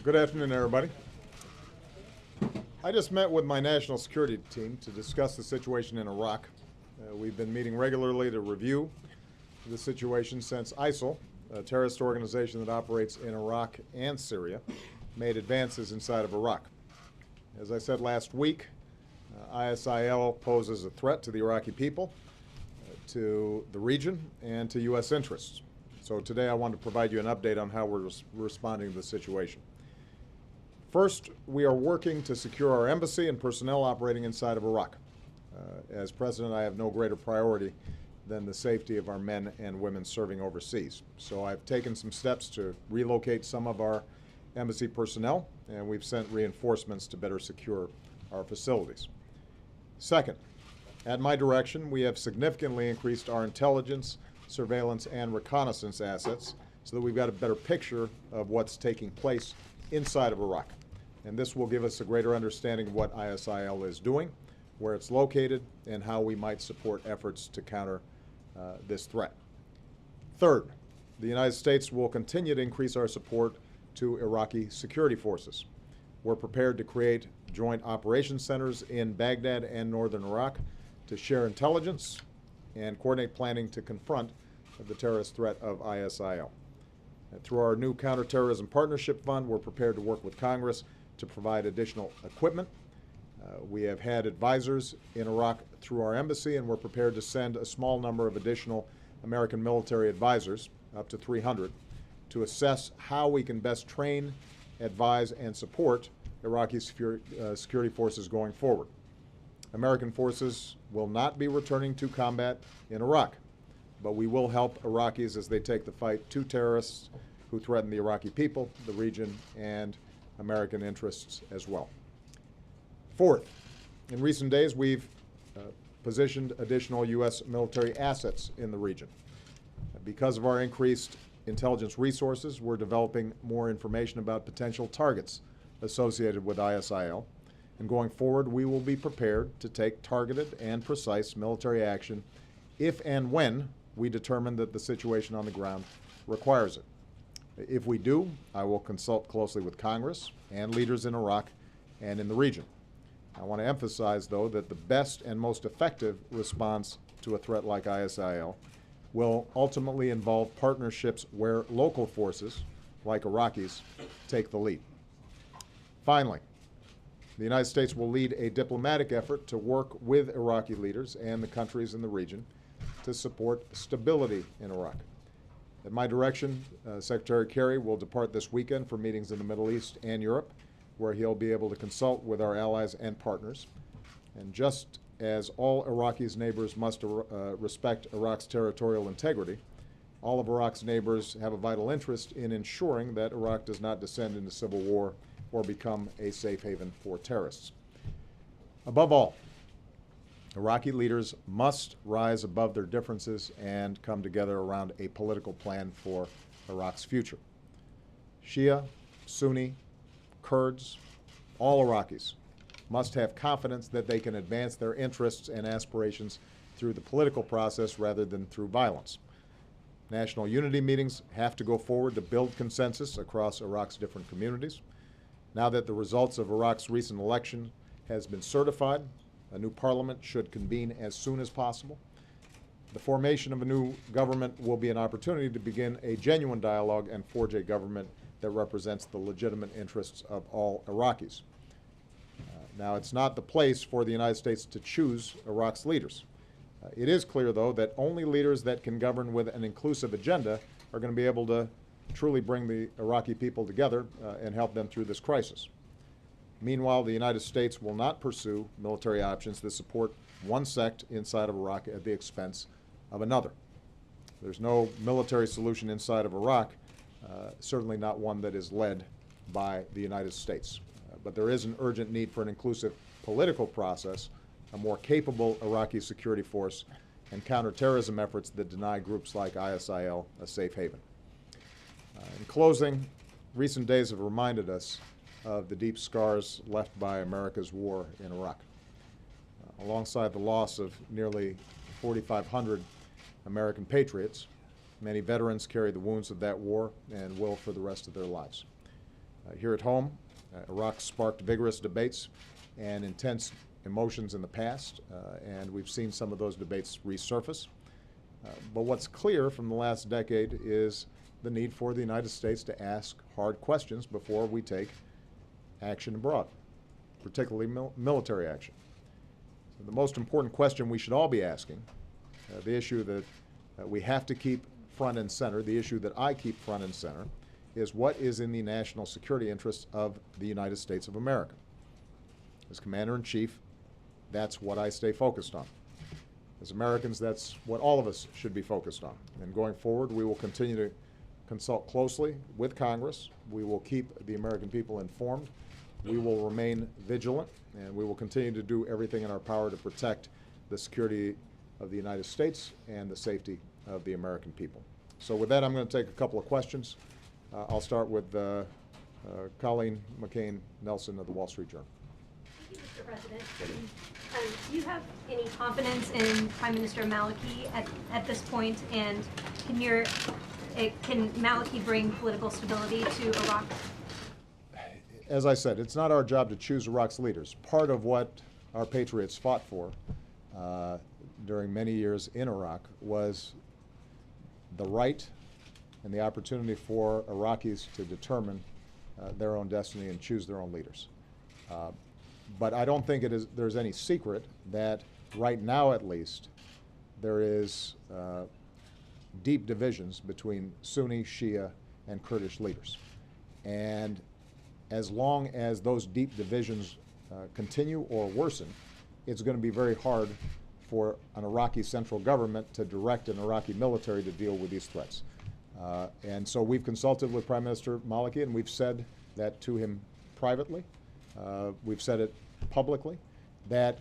Good afternoon, everybody. I just met with my national security team to discuss the situation in Iraq. We've been meeting regularly to review the situation since ISIL, a terrorist organization that operates in Iraq and Syria, made advances inside of Iraq. As I said last week, ISIL poses a threat to the Iraqi people, to the region, and to U.S. interests. So today I want to provide you an update on how we're responding to the situation. First, we are working to secure our embassy and personnel operating inside of Iraq. As President, I have no greater priority than the safety of our men and women serving overseas. So I've taken some steps to relocate some of our embassy personnel, and we've sent reinforcements to better secure our facilities. Second, at my direction, we have significantly increased our intelligence, surveillance, and reconnaissance assets so that we've got a better picture of what's taking place inside of Iraq. And this will give us a greater understanding of what ISIL is doing, where it's located, and how we might support efforts to counter this threat. Third, the United States will continue to increase our support to Iraqi security forces. We're prepared to create joint operations centers in Baghdad and northern Iraq to share intelligence and coordinate planning to confront the terrorist threat of ISIL. And through our new Counterterrorism Partnership Fund, we're prepared to work with Congress to provide additional equipment. We have had advisors in Iraq through our embassy, and we're prepared to send a small number of additional American military advisors, up to 300, to assess how we can best train, advise, and support Iraqi security forces going forward. American forces will not be returning to combat in Iraq, but we will help Iraqis as they take the fight to terrorists who threaten the Iraqi people, the region, and American interests as well. Fourth, in recent days, we've positioned additional U.S. military assets in the region. Because of our increased intelligence resources, we're developing more information about potential targets associated with ISIL. And going forward, we will be prepared to take targeted and precise military action if and when we determine that the situation on the ground requires it. If we do, I will consult closely with Congress and leaders in Iraq and in the region. I want to emphasize, though, that the best and most effective response to a threat like ISIL will ultimately involve partnerships where local forces, like Iraqis, take the lead. Finally, the United States will lead a diplomatic effort to work with Iraqi leaders and the countries in the region to support stability in Iraq. At my direction, Secretary Kerry will depart this weekend for meetings in the Middle East and Europe, where he'll be able to consult with our allies and partners. And just as all Iraqis' neighbors must respect Iraq's territorial integrity, all of Iraq's neighbors have a vital interest in ensuring that Iraq does not descend into civil war or become a safe haven for terrorists. Above all, Iraqi leaders must rise above their differences and come together around a political plan for Iraq's future. Shia, Sunni, Kurds, all Iraqis must have confidence that they can advance their interests and aspirations through the political process rather than through violence. National unity meetings have to go forward to build consensus across Iraq's different communities. Now that the results of Iraq's recent election has been certified, a new parliament should convene as soon as possible. The formation of a new government will be an opportunity to begin a genuine dialogue and forge a government that represents the legitimate interests of all Iraqis. Now, it's not the place for the United States to choose Iraq's leaders. It is clear, though, that only leaders that can govern with an inclusive agenda are going to be able to truly bring the Iraqi people together and help them through this crisis. Meanwhile, the United States will not pursue military options that support one sect inside of Iraq at the expense of another. There's no military solution inside of Iraq, certainly not one that is led by the United States. But there is an urgent need for an inclusive political process, a more capable Iraqi security force, and counterterrorism efforts that deny groups like ISIL a safe haven. In closing, recent days have reminded us of the deep scars left by America's war in Iraq. Alongside the loss of nearly 4,500 American patriots, many veterans carry the wounds of that war and will for the rest of their lives. Here at home, Iraq sparked vigorous debates and intense emotions in the past, and we've seen some of those debates resurface. But what's clear from the last decade is the need for the United States to ask hard questions before we take action abroad, particularly military action. So the most important question we should all be asking, the issue that we have to keep front and center, the issue that I keep front and center, is what is in the national security interests of the United States of America. As Commander-in-Chief, that's what I stay focused on. As Americans, that's what all of us should be focused on. And going forward, we will continue to consult closely with Congress. We will keep the American people informed. We will remain vigilant, and we will continue to do everything in our power to protect the security of the United States and the safety of the American people. So with that, I'm going to take a couple of questions. I'll start with Colleen McCain-Nelson of the Wall Street Journal. Thank you, Mr. President. Do you have any confidence in Prime Minister Maliki at this point, and can Maliki bring political stability to Iraq? As I said, it's not our job to choose Iraq's leaders. Part of what our patriots fought for during many years in Iraq was the right and the opportunity for Iraqis to determine their own destiny and choose their own leaders. But I don't think there's any secret that right now, at least, there is deep divisions between Sunni, Shia, and Kurdish leaders. And as long as those deep divisions continue or worsen, it's going to be very hard for an Iraqi central government to direct an Iraqi military to deal with these threats. And so we've consulted with Prime Minister Maliki, and we've said that to him privately. We've said it publicly, that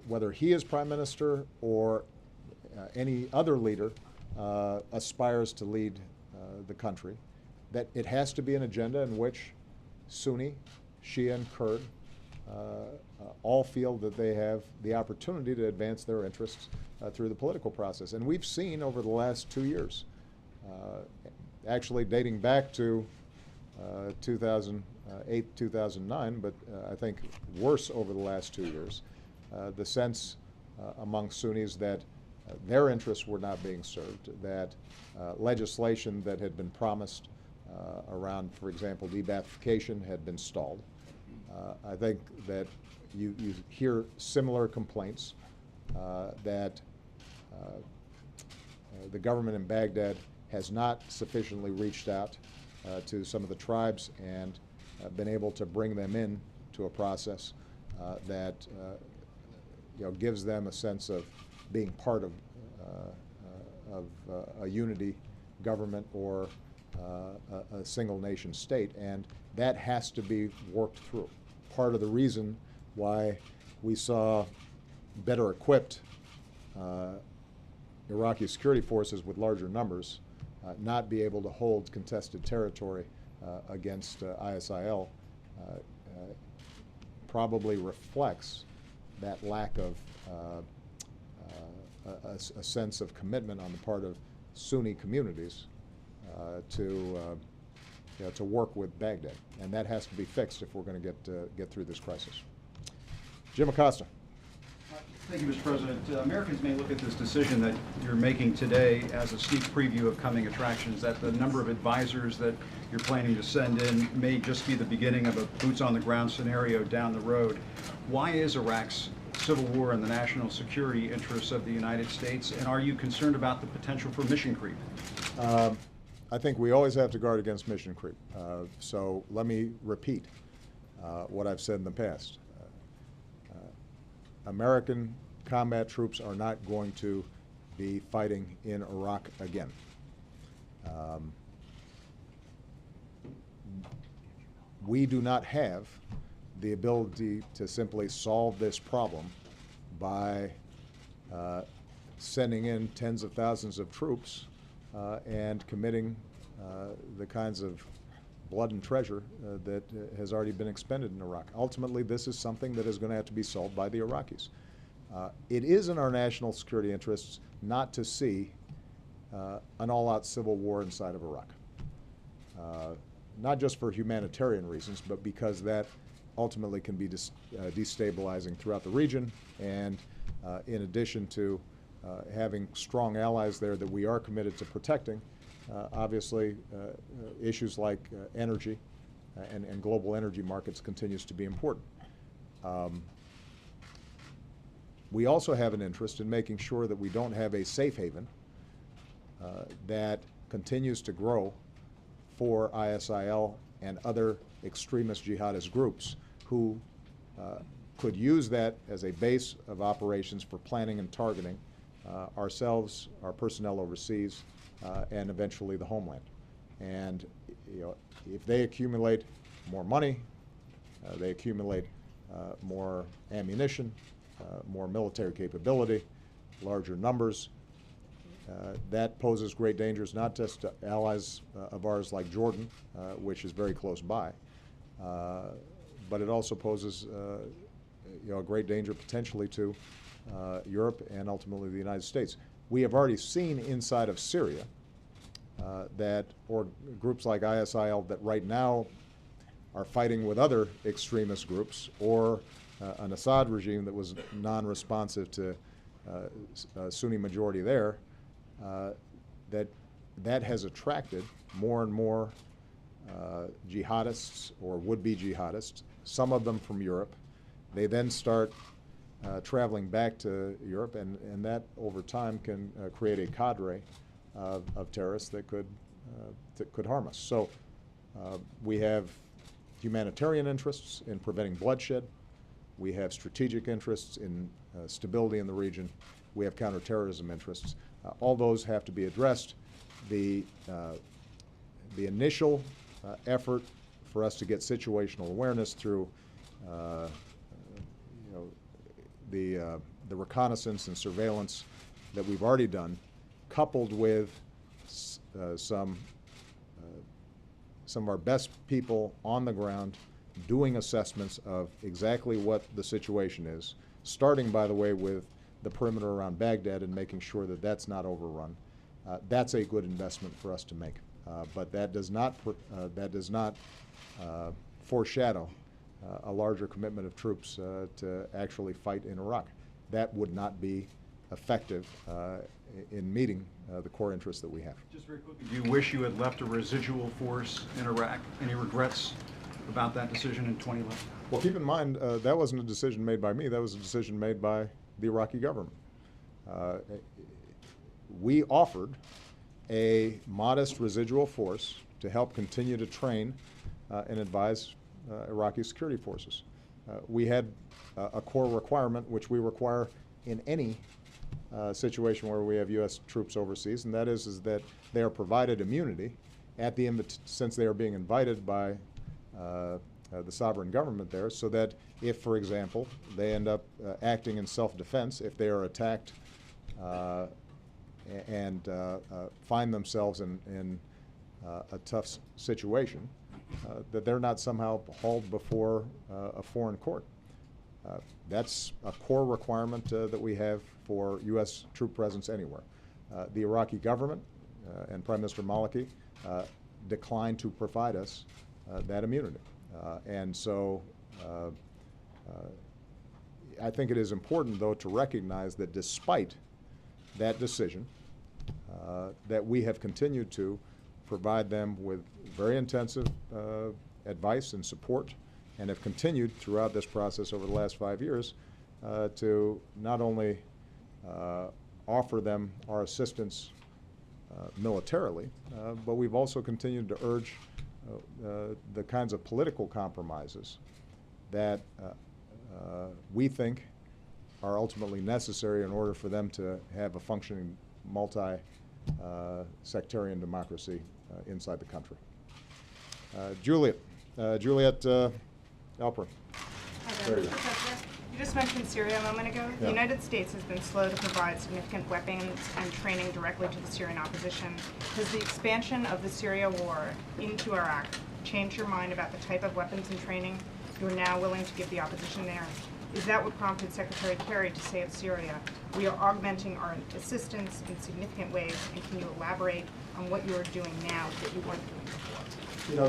whether he is Prime Minister or any other leader aspires to lead the country, that it has to be an agenda in which Sunni, Shia, and Kurd all feel that they have the opportunity to advance their interests through the political process. And we've seen over the last 2 years, actually dating back to 2008, 2009, but I think worse over the last 2 years, the sense among Sunnis that their interests were not being served, that legislation that had been promised around, for example, de-Ba'athification had been stalled. I think that you hear similar complaints that the government in Baghdad has not sufficiently reached out to some of the tribes and been able to bring them in to a process that gives them a sense of being part of a unity government or a single nation state, and that has to be worked through. Part of the reason why we saw better equipped Iraqi security forces with larger numbers not be able to hold contested territory against ISIL probably reflects that lack of a sense of commitment on the part of Sunni communities to work with Baghdad, and that has to be fixed if we're going to get through this crisis. Jim Acosta. Thank you, Mr. President. Americans may look at this decision that you're making today as a sneak preview of coming attractions, that the number of advisors that you're planning to send in may just be the beginning of a boots-on-the-ground scenario down the road. Why is Iraq's civil war in the national security interests of the United States, and are you concerned about the potential for mission creep? I think we always have to guard against mission creep. So let me repeat what I've said in the past. American combat troops are not going to be fighting in Iraq again. We do not have the ability to simply solve this problem by sending in tens of thousands of troops and committing the kinds of blood and treasure that has already been expended in Iraq. Ultimately, this is something that is going to have to be solved by the Iraqis. It is in our national security interests not to see an all-out civil war inside of Iraq. not just for humanitarian reasons, but because that ultimately can be destabilizing throughout the region. And in addition to having strong allies there that we are committed to protecting, obviously issues like energy and global energy markets continues to be important. We also have an interest in making sure that we don't have a safe haven that continues to grow for ISIL and other extremist jihadist groups who could use that as a base of operations for planning and targeting ourselves, our personnel overseas, and eventually the homeland. And if they accumulate more money, they accumulate more ammunition, more military capability, larger numbers, that poses great dangers not just to allies of ours like Jordan, which is very close by, but it also poses a great danger potentially to Europe and ultimately the United States. We have already seen inside of Syria or groups like ISIL that right now are fighting with other extremist groups, or an Assad regime that was non-responsive to Sunni majority there, that has attracted more and more jihadists or would-be jihadists, some of them from Europe. They then start traveling back to Europe, and that over time can create a cadre of terrorists that could harm us. So we have humanitarian interests in preventing bloodshed. We have strategic interests in stability in the region. We have counterterrorism interests. All those have to be addressed. The initial effort for us to get situational awareness through the reconnaissance and surveillance that we've already done, coupled with some of our best people on the ground doing assessments of exactly what the situation is, starting, by the way, with the perimeter around Baghdad and making sure that that's not overrun. That's a good investment for us to make, but that does not foreshadow a larger commitment of troops to actually fight in Iraq. That would not be effective in meeting the core interests that we have. Just very quickly, do you wish you had left a residual force in Iraq? Any regrets about that decision in 2011? Well, keep in mind, that wasn't a decision made by me. That was a decision made by the Iraqi government. We offered a modest residual force to help continue to train and advise Iraqi security forces. We had a core requirement, which we require in any situation where we have U.S. troops overseas, and that is that they are provided immunity since they are being invited by the sovereign government there, so that if, for example, they end up acting in self-defense, if they are attacked and find themselves in a tough situation, that they're not somehow hauled before a foreign court. That's a core requirement that we have for U.S. troop presence anywhere. The Iraqi government and Prime Minister Maliki declined to provide us that immunity. And so I think it is important, though, to recognize that despite that decision, that we have continued to provide them with very intensive advice and support, and have continued throughout this process over the last 5 years to not only offer them our assistance militarily, but we've also continued to urge the kinds of political compromises that we think are ultimately necessary in order for them to have a functioning multi-sectarian democracy inside the country. Juliet Alperin. There you go. You just mentioned Syria a moment ago. Yeah. The United States has been slow to provide significant weapons and training directly to the Syrian opposition. Has the expansion of the Syria war into Iraq changed your mind about the type of weapons and training you're now willing to give the opposition there? Is that what prompted Secretary Kerry to say of Syria, "We are augmenting our assistance in significant ways," and can you elaborate on what you are doing now that you weren't doing before? You know,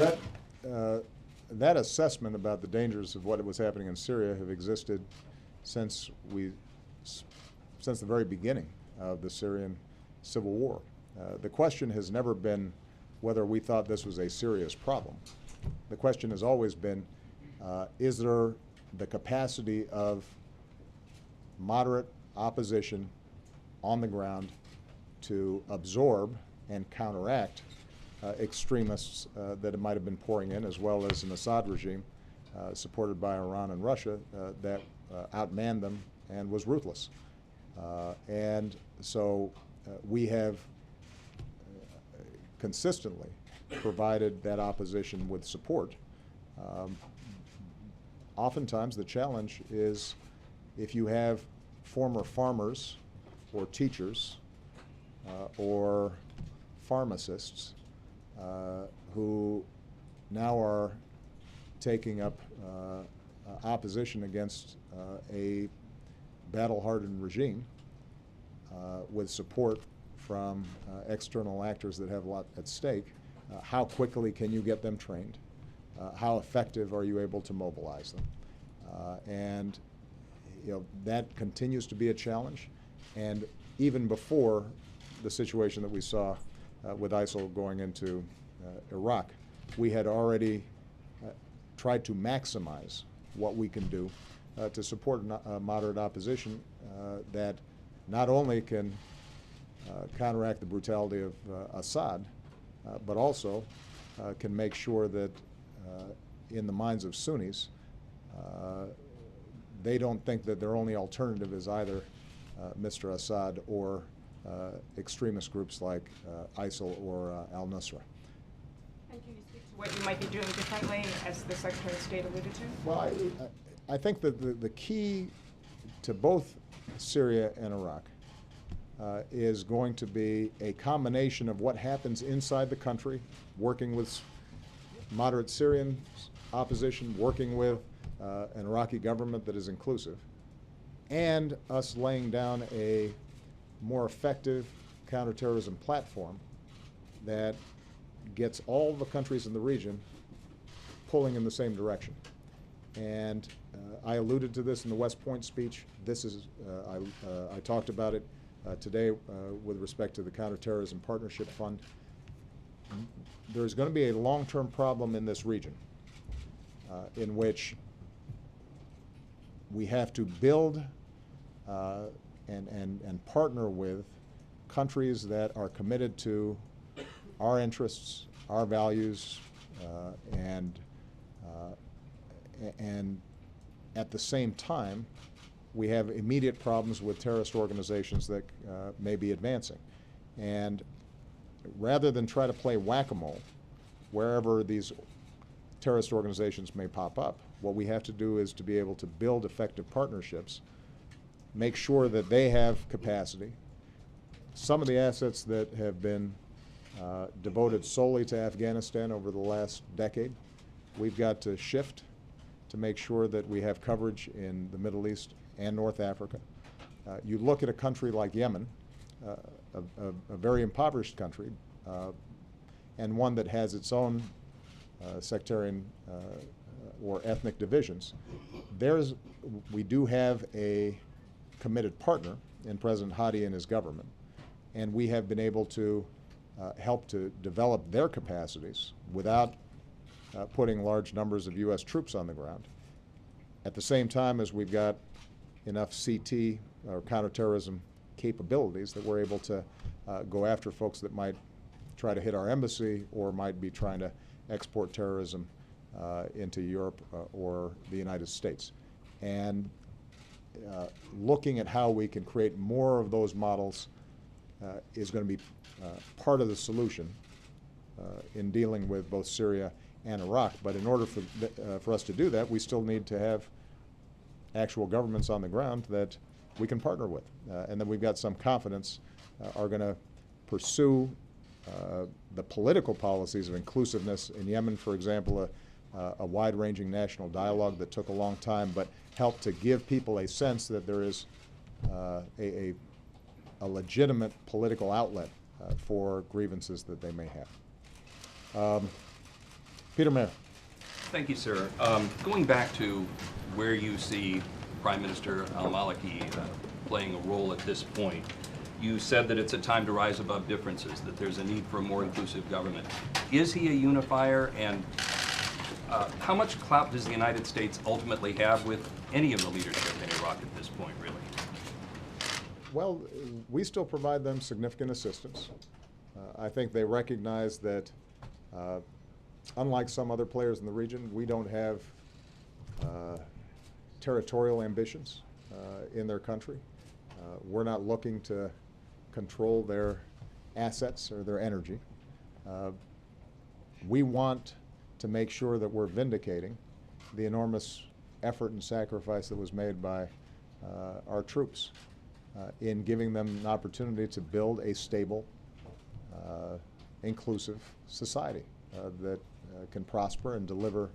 that assessment about the dangers of what was happening in Syria have existed since the very beginning of the Syrian civil war. The question has never been whether we thought this was a serious problem. The question has always been, is there the capacity of moderate opposition on the ground to absorb and counteract extremists that it might have been pouring in, as well as an Assad regime supported by Iran and Russia that outmanned them and was ruthless. And so we have consistently provided that opposition with support. Oftentimes the challenge is if you have former farmers or teachers or pharmacists who now are taking up opposition against a battle-hardened regime with support from external actors that have a lot at stake, how quickly can you get them trained? How effective are you able to mobilize them? And that continues to be a challenge. And even before the situation that we saw with ISIL going into Iraq, we had already tried to maximize what we can do to support moderate opposition that not only can counteract the brutality of Assad, but also can make sure that in the minds of Sunnis, they don't think that their only alternative is either Mr. Assad or extremist groups like ISIL or al-Nusra. And can you speak to what you might be doing differently, as the Secretary of State alluded to? Well, I think that the key to both Syria and Iraq is going to be a combination of what happens inside the country, working with moderate Syrian opposition, working with an Iraqi government that is inclusive, and us laying down a more effective counterterrorism platform that gets all the countries in the region pulling in the same direction. And I alluded to this in the West Point speech. This is, I talked about it today with respect to the Counterterrorism Partnership Fund. There's going to be a long-term problem in this region in which we have to build and partner with countries that are committed to our interests, our values, and at the same time, we have immediate problems with terrorist organizations that may be advancing. And rather than try to play whack-a-mole wherever these terrorist organizations may pop up, what we have to do is to be able to build effective partnerships, make sure that they have capacity. Some of the assets that have been devoted solely to Afghanistan over the last decade, we've got to shift to make sure that we have coverage in the Middle East and North Africa. You look at a country like Yemen, a very impoverished country, and one that has its own sectarian or ethnic divisions. We do have a committed partner in President Hadi and his government, and we have been able to help to develop their capacities without putting large numbers of U.S. troops on the ground. At the same time as we've got enough CT or counterterrorism capabilities that we're able to go after folks that might try to hit our embassy or might be trying to export terrorism into Europe or the United States. And looking at how we can create more of those models is going to be part of the solution in dealing with both Syria and Iraq. But in order for us to do that, we still need to have actual governments on the ground that we can partner with, and that we've got some confidence are going to pursue the political policies of inclusiveness. In Yemen, for example, a wide-ranging national dialogue that took a long time, but helped to give people a sense that there is a legitimate political outlet for grievances that they may have. Peter Mayer. Thank you, sir. Going back to where you see Prime Minister al-Maliki playing a role at this point, you said that it's a time to rise above differences, that there's a need for a more inclusive government. Is he a unifier, and how much clout does the United States ultimately have with any of the leadership in Iraq at this point, really? Well, we still provide them significant assistance. I think they recognize that unlike some other players in the region, we don't have territorial ambitions in their country. We're not looking to control their assets or their energy. We want to make sure that we're vindicating the enormous effort and sacrifice that was made by our troops in giving them an opportunity to build a stable, inclusive society that can prosper and deliver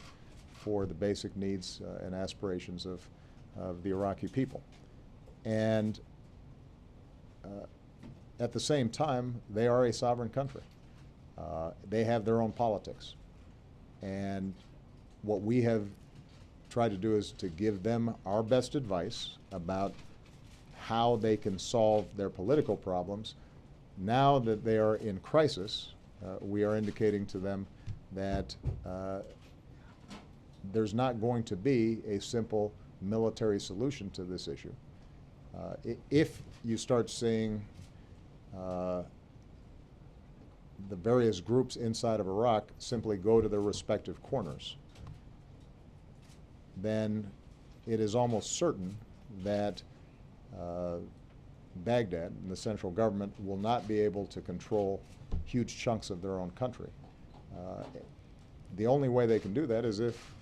for the basic needs and aspirations of the Iraqi people. And at the same time, they are a sovereign country. They have their own politics. And what we have tried to do is to give them our best advice about how they can solve their political problems. Now that they are in crisis, we are indicating to them that there's not going to be a simple military solution to this issue. If you start seeing the various groups inside of Iraq simply go to their respective corners, then it is almost certain that Baghdad and the central government will not be able to control huge chunks of their own country. The only way they can do that is if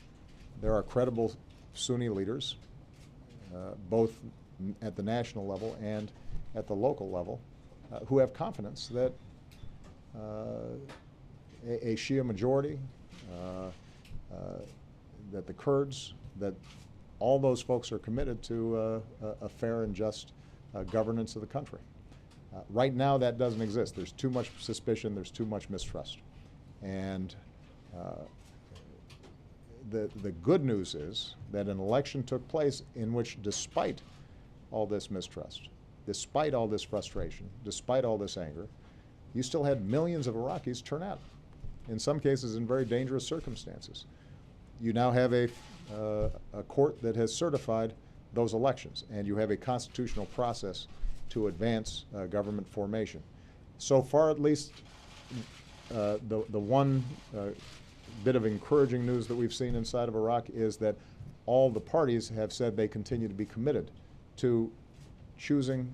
there are credible Sunni leaders, both at the national level and at the local level, who have confidence that a Shia majority, that the Kurds, that all those folks are committed to a fair and just governance of the country. Right now, that doesn't exist. There's too much suspicion. There's too much mistrust. And the good news is that an election took place in which, despite all this mistrust, despite all this frustration, despite all this anger, you still had millions of Iraqis turn out, in some cases in very dangerous circumstances. You now have a court that has certified those elections, and you have a constitutional process to advance government formation. So far, at least, the one bit of encouraging news that we've seen inside of Iraq is that all the parties have said they continue to be committed to choosing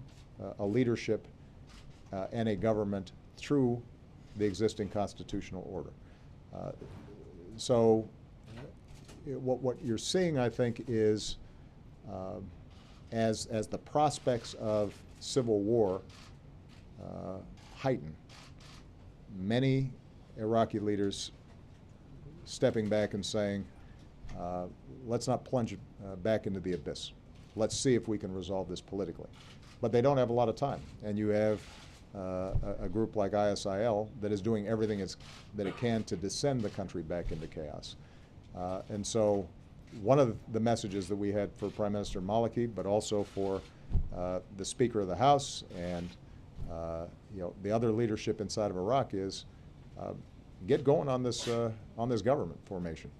a leadership and a government through the existing constitutional order. So what you're seeing, I think, is as the prospects of civil war heighten, many Iraqi leaders stepping back and saying, let's not plunge back into the abyss. Let's see if we can resolve this politically. But they don't have a lot of time, and you have a group like ISIL that is doing everything that it can to descend the country back into chaos. And so one of the messages that we had for Prime Minister Maliki, but also for the Speaker of the House and the other leadership inside of Iraq is get going on this government formation.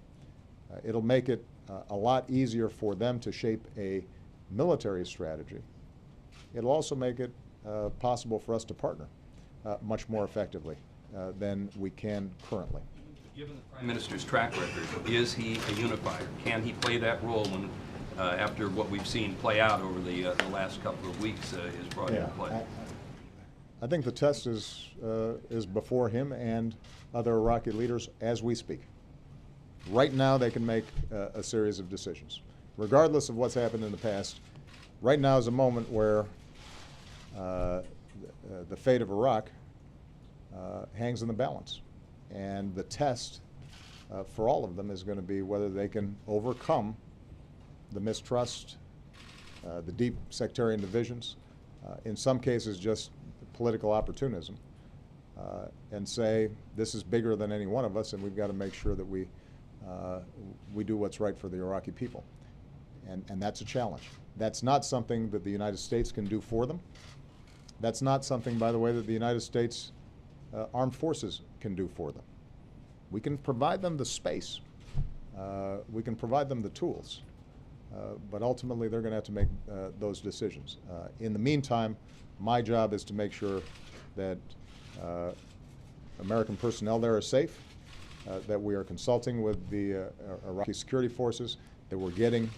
It'll make it a lot easier for them to shape a military strategy. It'll also make it possible for us to partner much more effectively than we can currently. Given the Prime Minister's track record, is he a unifier? Can he play that role when, after what we've seen play out over the last couple of weeks, is brought into play? I think the test is before him and other Iraqi leaders as we speak. Right now, they can make a series of decisions. Regardless of what's happened in the past, right now is a moment where the fate of Iraq hangs in the balance. And the test for all of them is going to be whether they can overcome the mistrust, the deep sectarian divisions, in some cases just political opportunism, and say this is bigger than any one of us, and we've got to make sure that we we do what's right for the Iraqi people. And that's a challenge. That's not something that the United States can do for them. That's not something, by the way, that the United States armed forces can do for them. We can provide them the space. We can provide them the tools. But ultimately, they're going to have to make those decisions. In the meantime, my job is to make sure that American personnel there are safe, that we are consulting with the Iraqi security forces, that we're getting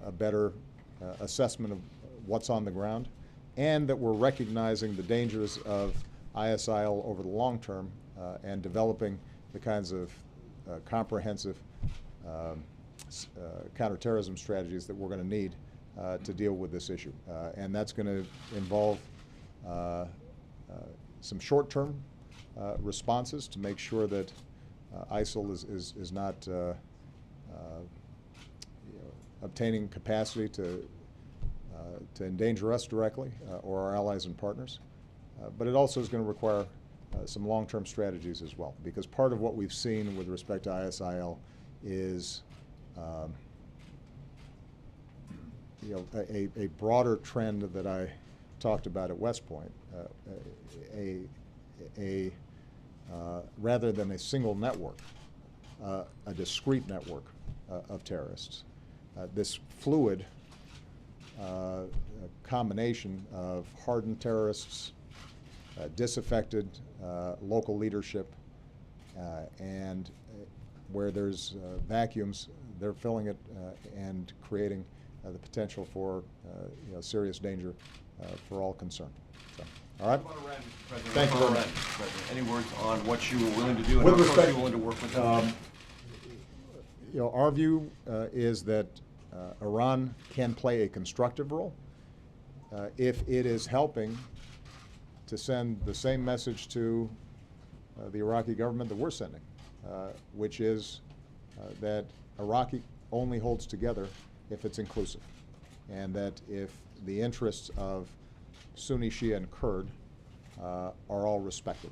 a better assessment of what's on the ground, and that we're recognizing the dangers of ISIL over the long term and developing the kinds of comprehensive counterterrorism strategies that we're going to need to deal with this issue. And that's going to involve some short-term responses to make sure that ISIL is not obtaining capacity to endanger us directly or our allies and partners. But it also is going to require some long-term strategies as well, because part of what we've seen with respect to ISIL is a broader trend that I talked about at West Point, rather than a single network, a discrete network of terrorists. This fluid combination of hardened terrorists, disaffected local leadership, and where there's vacuums, they're filling it and creating the potential for serious danger for all concerned. So, all right. Thank you very much. Any words on what you were willing to do and With how close respect, you were willing to work with them? Our view is that Iran can play a constructive role if it is helping to send the same message to the Iraqi government that we're sending, which is that Iraqi only holds together if it's inclusive, and that if the interests of Sunni, Shia, and Kurd are all respected.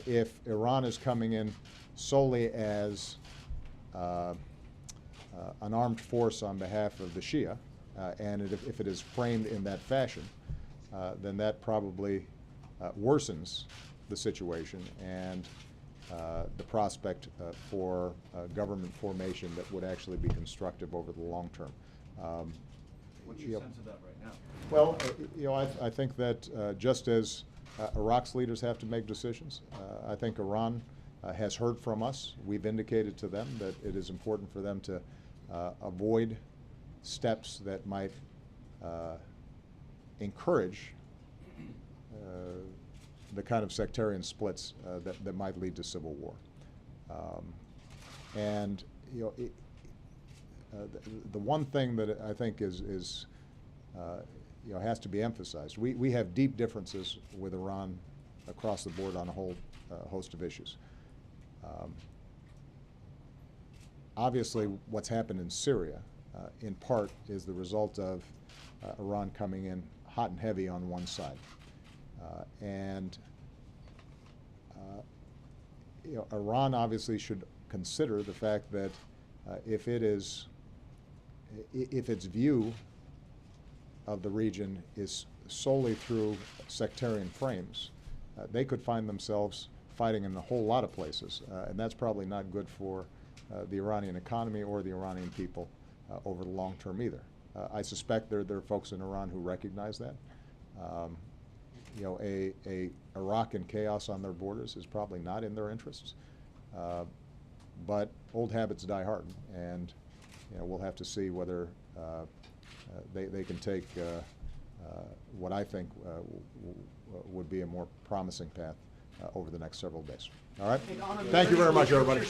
If Iran is coming in solely as an armed force on behalf of the Shia, and if it is framed in that fashion, then that probably worsens the situation and the prospect for government formation that would actually be constructive over the long term. What's your sense of that right now? Well, I think that just as Iraq's leaders have to make decisions, I think Iran has heard from us. We've indicated to them that it is important for them to avoid steps that might encourage the kind of sectarian splits that might lead to civil war. And the one thing that I think is has to be emphasized, we have deep differences with Iran across the board on a whole host of issues. Obviously, what's happened in Syria, in part, is the result of Iran coming in hot and heavy on one side. Iran obviously should consider the fact that if its view of the region is solely through sectarian frames, they could find themselves fighting in a whole lot of places, and that's probably not good for the Iranian economy or the Iranian people over the long term either. I suspect there are folks in Iran who recognize that. A Iraq in chaos on their borders is probably not in their interests. But old habits die hard, and we'll have to see whether they can take what I think would be a more promising path over the next several days. All right? Thank you very much, everybody.